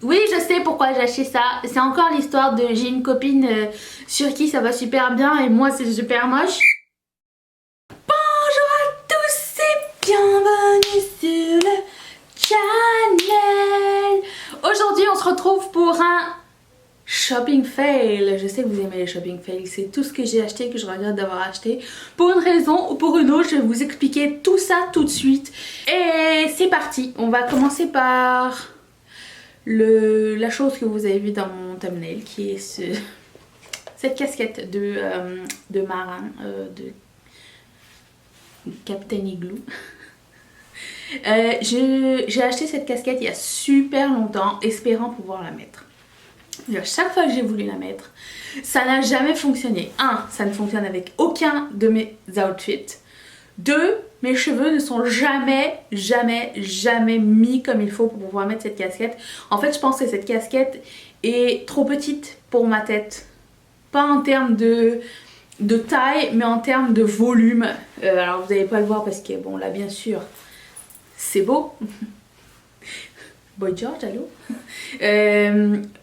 Oui, je sais pourquoi j'ai acheté ça. C'est encore l'histoire de j'ai une copine sur qui ça va super bien et moi c'est super moche. Bonjour à tous et bienvenue sur le channel. Aujourd'hui on se retrouve pour un shopping fail. Je sais que vous aimez les shopping fails. C'est tout ce que j'ai acheté que je regrette d'avoir acheté. Pour une raison ou pour une autre, je vais vous expliquer tout ça tout de suite. Et c'est parti. On va commencer par la chose que vous avez vue dans mon thumbnail, qui est cette casquette de marin de Captain Igloo. J'ai acheté cette casquette il y a super longtemps, espérant pouvoir la mettre. Et à chaque fois que j'ai voulu la mettre, ça n'a jamais fonctionné. 1. Ça ne fonctionne avec aucun de mes outfits. 2. Mes cheveux ne sont jamais mis comme il faut pour pouvoir mettre cette casquette. En fait, je pense que cette casquette est trop petite pour ma tête. Pas en termes de taille, mais en termes de volume. Alors, vous n'allez pas le voir parce que, bon, là, bien sûr, c'est beau. Boy George, allô?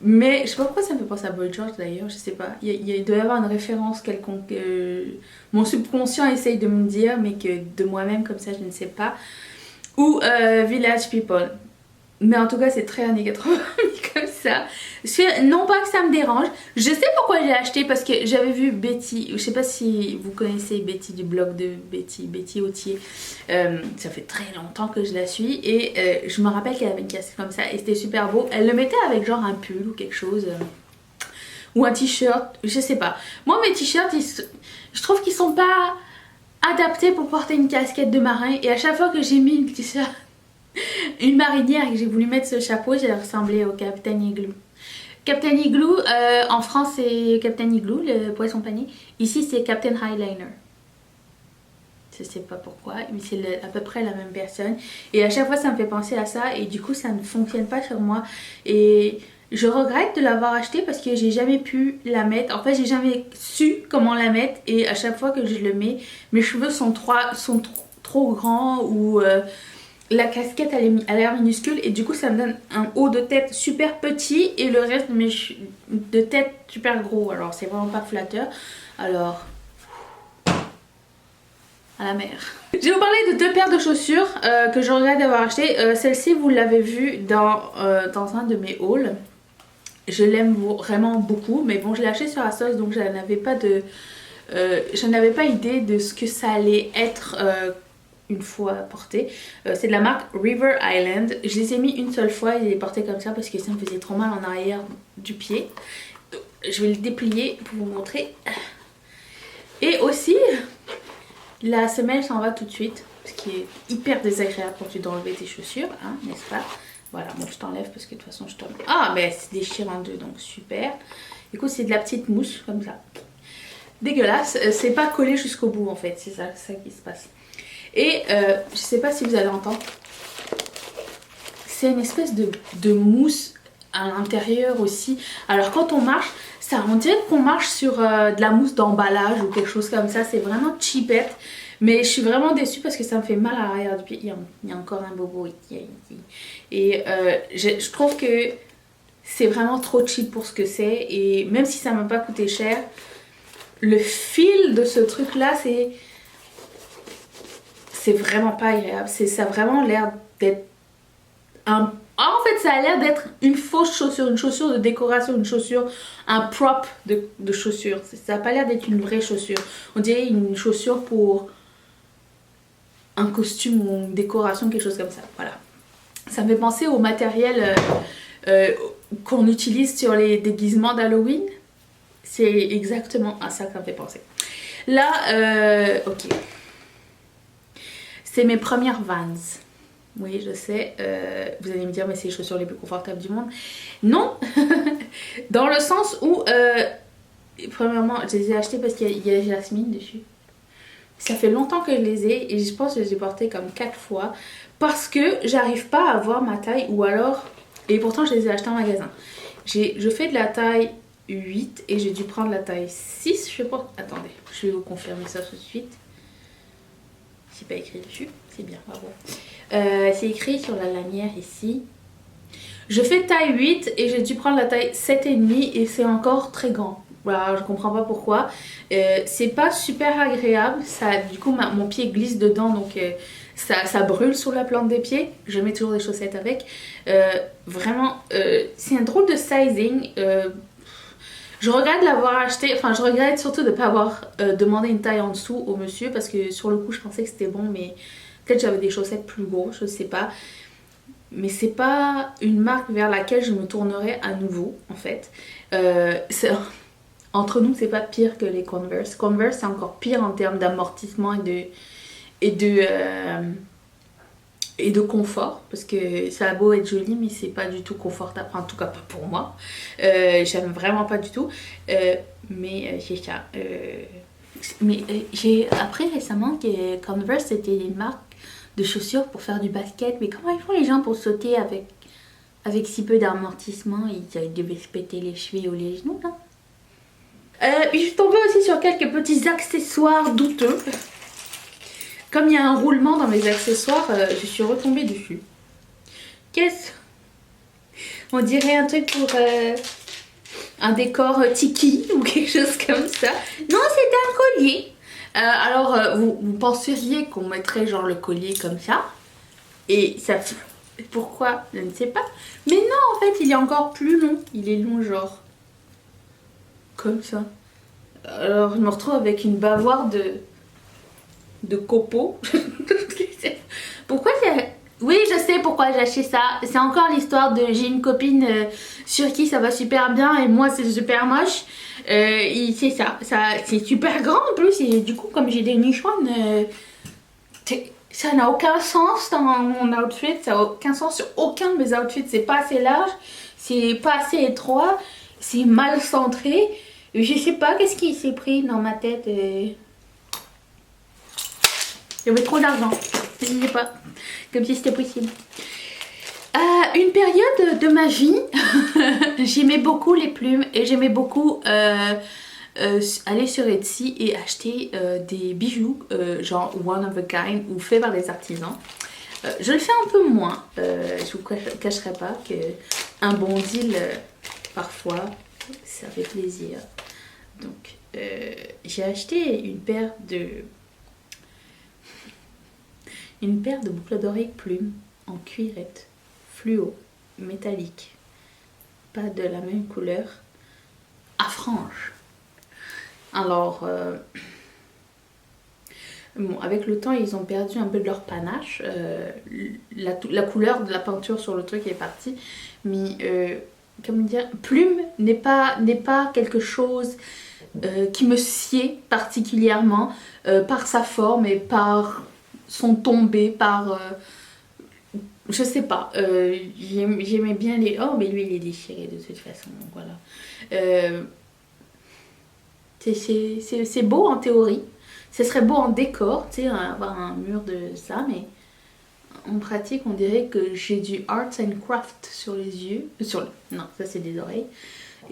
Mais je sais pas pourquoi ça me fait penser à Boy George d'ailleurs, je sais pas. Il doit y avoir une référence quelconque. Mon subconscient essaye de me dire, mais que de moi-même comme ça je ne sais pas. Ou Village People. Mais en tout cas c'est très années 80 comme ça. Non pas que ça me dérange. Je sais pourquoi j'ai acheté, parce que j'avais vu Betty. Je sais pas si vous connaissez Betty du blog de Betty Autier. Ça fait très longtemps que je la suis. Et je me rappelle qu'elle avait une casquette comme ça et c'était super beau. Elle le mettait avec genre un pull ou quelque chose. Ou un t-shirt. Je sais pas. Moi mes t-shirts, je trouve qu'ils sont pas adaptés pour porter une casquette de marin. Et à chaque fois que j'ai mis une t-shirt, une marinière et que j'ai voulu mettre ce chapeau, j'ai ressemblé au Captain Igloo. Captain Igloo, en France c'est Captain Igloo, le poisson panier. Ici c'est Captain Highliner. Je sais pas pourquoi, mais c'est à peu près la même personne. Et à chaque fois ça me fait penser à ça et du coup ça ne fonctionne pas sur moi. Et je regrette de l'avoir acheté parce que j'ai jamais pu la mettre. En fait j'ai jamais su comment la mettre et à chaque fois que je le mets, mes cheveux sont trop grands ou... la casquette elle a l'air minuscule et du coup ça me donne un haut de tête super petit et le reste de tête super gros. Alors c'est vraiment pas flatteur. Alors à la mer. Je vais vous parler de deux paires de chaussures que je regrette d'avoir acheté. Celle-ci vous l'avez vue dans un de mes hauls. Je l'aime vraiment beaucoup, mais bon je l'ai acheté sur Asos donc je n'avais pas idée de ce que ça allait être une fois porté. C'est de la marque River Island. Je les ai mis une seule fois et je les ai portés comme ça parce que ça me faisait trop mal en arrière du pied. Je vais le déplier pour vous montrer. Et aussi, la semelle s'en va tout de suite, ce qui est hyper désagréable quand tu dois enlever tes chaussures, hein, n'est-ce pas? Voilà, moi je t'enlève parce que de toute façon je t'enlève. Ah, mais c'est déchiré en deux, donc super. Du coup, c'est de la petite mousse comme ça. Dégueulasse. C'est pas collé jusqu'au bout en fait, c'est ça qui se passe. Et je sais pas si vous allez entendre, c'est une espèce de mousse à l'intérieur aussi. Alors quand on marche, on dirait qu'on marche sur de la mousse d'emballage ou quelque chose comme ça. C'est vraiment cheapette. Mais je suis vraiment déçue parce que ça me fait mal à l'arrière du pied. Il y a encore un bobo ici. Et je trouve que c'est vraiment trop cheap pour ce que c'est. Et même si ça m'a pas coûté cher, le fil de ce truc là c'est vraiment pas agréable. Ça a vraiment l'air d'être en fait, ça a l'air d'être une fausse chaussure, une chaussure de décoration, une chaussure, un prop de chaussure. Ça n'a pas l'air d'être une vraie chaussure. On dirait une chaussure pour un costume ou une décoration, quelque chose comme ça. Voilà. Ça me fait penser au matériel qu'on utilise sur les déguisements d'Halloween. C'est exactement à ça que ça me fait penser. Là, ok. C'est mes premières Vans. Oui, je sais. Vous allez me dire, mais c'est les chaussures les plus confortables du monde. Non. Dans le sens où, premièrement, je les ai achetées parce qu'il y a Jasmine dessus. Ça fait longtemps que je les ai et je pense que je les ai portées comme 4 fois. Parce que j'arrive pas à avoir ma taille ou alors... Et pourtant, je les ai achetées en magasin. Je fais de la taille 8 et j'ai dû prendre la taille 6. Je pense... Attendez, je vais vous confirmer ça tout de suite. C'est pas écrit dessus, c'est bien, bravo. C'est écrit sur la lanière ici. Je fais taille 8 et j'ai dû prendre la taille 7,5 et c'est encore très grand. Voilà, je comprends pas pourquoi. C'est pas super agréable. Ça, du coup, mon pied glisse dedans, donc ça brûle sur la plante des pieds. Je mets toujours des chaussettes avec. Vraiment, c'est un drôle de sizing. Je regrette l'avoir acheté. Enfin, je regrette surtout de ne pas avoir demandé une taille en dessous au monsieur parce que sur le coup, je pensais que c'était bon, mais peut-être j'avais des chaussettes plus grosses, je sais pas. Mais c'est pas une marque vers laquelle je me tournerai à nouveau, en fait. Entre nous, c'est pas pire que les Converse. Converse, c'est encore pire en termes d'amortissement et de confort. Parce que ça a beau être joli, mais c'est pas du tout confortable. Enfin, en tout cas, pas pour moi. J'aime vraiment pas du tout. Mais c'est ça. Mais j'ai appris récemment que Converse, c'était une marque de chaussures pour faire du basket. Mais comment ils font les gens pour sauter avec si peu d'amortissement? Ils devaient se péter les chevilles ou les genoux, là. Je suis tombée aussi sur quelques petits accessoires douteux. Comme il y a un roulement dans mes accessoires, je suis retombée dessus. Qu'est-ce? On dirait un truc pour un décor tiki ou quelque chose comme ça. Non, c'est un collier. Alors, vous penseriez qu'on mettrait genre le collier comme ça. Et ça... Pourquoi? Je ne sais pas. Mais non, en fait, il est encore plus long. Il est long genre... Comme ça. Alors, je me retrouve avec une bavoir de copeaux. Pourquoi j'ai... Oui, je sais pourquoi j'ai acheté ça. C'est encore l'histoire de... J'ai une copine sur qui ça va super bien et moi, c'est super moche. C'est ça. C'est super grand en plus. Et du coup, comme j'ai des nichons, ça n'a aucun sens dans mon outfit. Ça n'a aucun sens sur aucun de mes outfits. C'est pas assez large. C'est pas assez étroit. C'est mal centré. Je sais pas qu'est-ce qui s'est pris dans ma tête. J'avais trop d'argent. Je sais pas. Comme si c'était possible. Une période de ma vie, j'aimais beaucoup les plumes et j'aimais beaucoup aller sur Etsy et acheter des bijoux genre one of a kind ou faits par des artisans. Je le fais un peu moins. Je vous cacherai pas qu'un bon deal parfois ça fait plaisir. Donc j'ai acheté une paire de boucles d'oreilles plumes en cuirette fluo métallique, pas de la même couleur, à franges. Alors bon, avec le temps ils ont perdu un peu de leur panache, la couleur de la peinture sur le truc est partie, mais comment dire, plume n'est pas quelque chose qui me sied particulièrement par sa forme et par son tombé, par je sais pas, j'aimais bien les... Oh mais lui il est déchiré de toute façon, donc voilà. C'est beau en théorie, ce serait beau en décor, tu sais, avoir un mur de ça, mais en pratique on dirait que j'ai du arts and craft sur les yeux, non ça c'est des oreilles,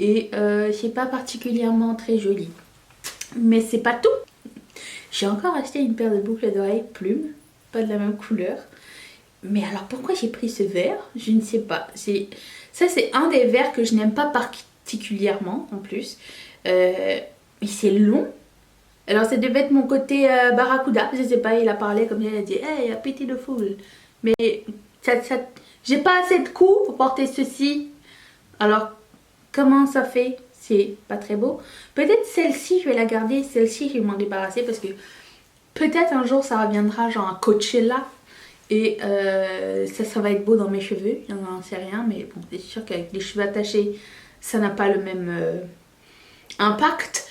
et c'est pas particulièrement très joli. Mais c'est pas tout. J'ai encore acheté une paire de boucles d'oreilles plumes, pas de la même couleur. Mais alors pourquoi j'ai pris ce vert? Je ne sais pas. Ça c'est un des verts que je n'aime pas particulièrement en plus. Mais c'est long. Alors ça devait être mon côté barracuda. Je sais pas, il a parlé comme ça, il a dit hey, a pity the fool. Mais j'ai pas assez de coups pour porter ceci. Alors comment ça fait? C'est pas très beau. Peut-être celle-ci je vais la garder. Celle-ci je vais m'en débarrasser parce que peut-être un jour ça reviendra genre un Coachella. Et ça va être beau dans mes cheveux, je n'en sais rien, mais bon, c'est sûr qu'avec les cheveux attachés, ça n'a pas le même impact.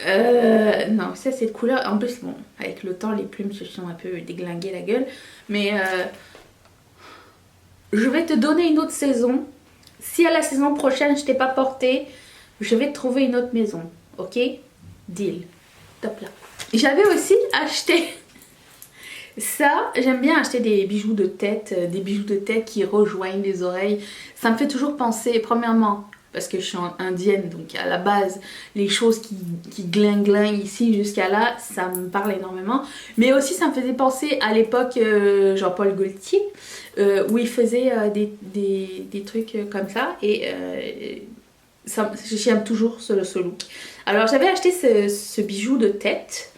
Non, ça c'est de couleur. En plus, bon, avec le temps, les plumes se sont un peu déglinguées la gueule. Mais je vais te donner une autre saison. Si à la saison prochaine je t'ai pas porté, je vais te trouver une autre maison. Ok? Deal. Top là. J'avais aussi acheté ça, j'aime bien acheter des bijoux de tête qui rejoignent les oreilles. Ça me fait toujours penser, premièrement, parce que je suis indienne, donc à la base, les choses qui glinguent ici jusqu'à là, ça me parle énormément. Mais aussi, ça me faisait penser à l'époque Jean-Paul Gaultier, où il faisait des trucs comme ça, et j'aime toujours ce look. Alors, j'avais acheté ce bijou de tête,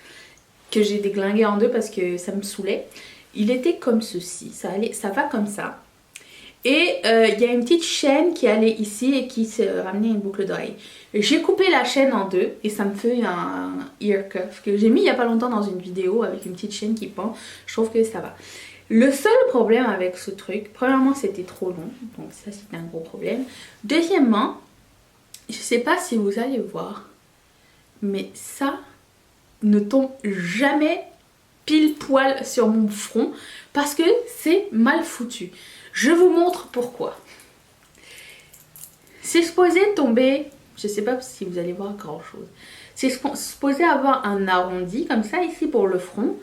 que j'ai déglingué en deux parce que ça me saoulait. Il était comme ceci, ça va comme ça. Et il y a une petite chaîne qui allait ici et qui se ramenait une boucle d'oreille. J'ai coupé la chaîne en deux et ça me fait un ear cuff que j'ai mis il n'y a pas longtemps dans une vidéo avec une petite chaîne qui pend. Je trouve que ça va. Le seul problème avec ce truc, premièrement c'était trop long, donc ça c'était un gros problème. Deuxièmement, je sais pas si vous allez voir, mais ça ne tombe jamais pile poil sur mon front parce que c'est mal foutu. Je vous montre pourquoi. C'est supposé tomber, je sais pas si vous allez voir grand chose. C'est supposé avoir un arrondi comme ça ici pour le front.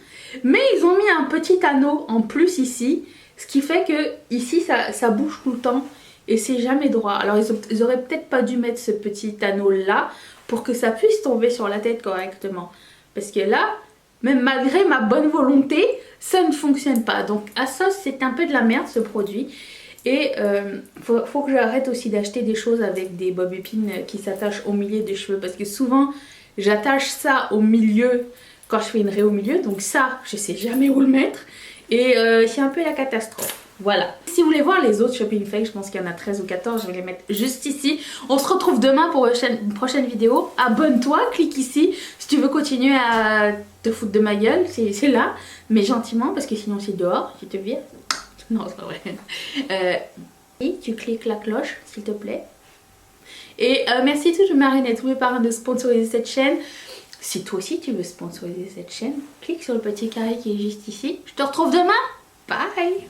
Mais ils ont mis un petit anneau en plus ici. Ce qui fait que ici ça bouge tout le temps. Et c'est jamais droit. Alors ils auraient peut-être pas dû mettre ce petit anneau là pour que ça puisse tomber sur la tête correctement. Parce que là, même malgré ma bonne volonté, ça ne fonctionne pas. Donc Asos, c'est un peu de la merde ce produit. Et faut que j'arrête aussi d'acheter des choses avec des bobby pins qui s'attachent au milieu des cheveux. Parce que souvent, j'attache ça au milieu quand je fais une raie au milieu. Donc ça, je sais jamais où le mettre. Et c'est un peu la catastrophe. Voilà. Si vous voulez voir les autres shopping fakes, je pense qu'il y en a 13 ou 14, je vais les mettre juste ici. On se retrouve demain pour une prochaine vidéo. Abonne-toi, clique ici si tu veux continuer à te foutre de ma gueule, c'est là, mais gentiment parce que sinon c'est dehors, si tu te vires. Non, c'est pas vrai. Et tu cliques la cloche, s'il te plaît. Et merci toujours Marine et tous mes parents de sponsoriser cette chaîne. Si toi aussi tu veux sponsoriser cette chaîne, clique sur le petit carré qui est juste ici. Je te retrouve demain. Bye!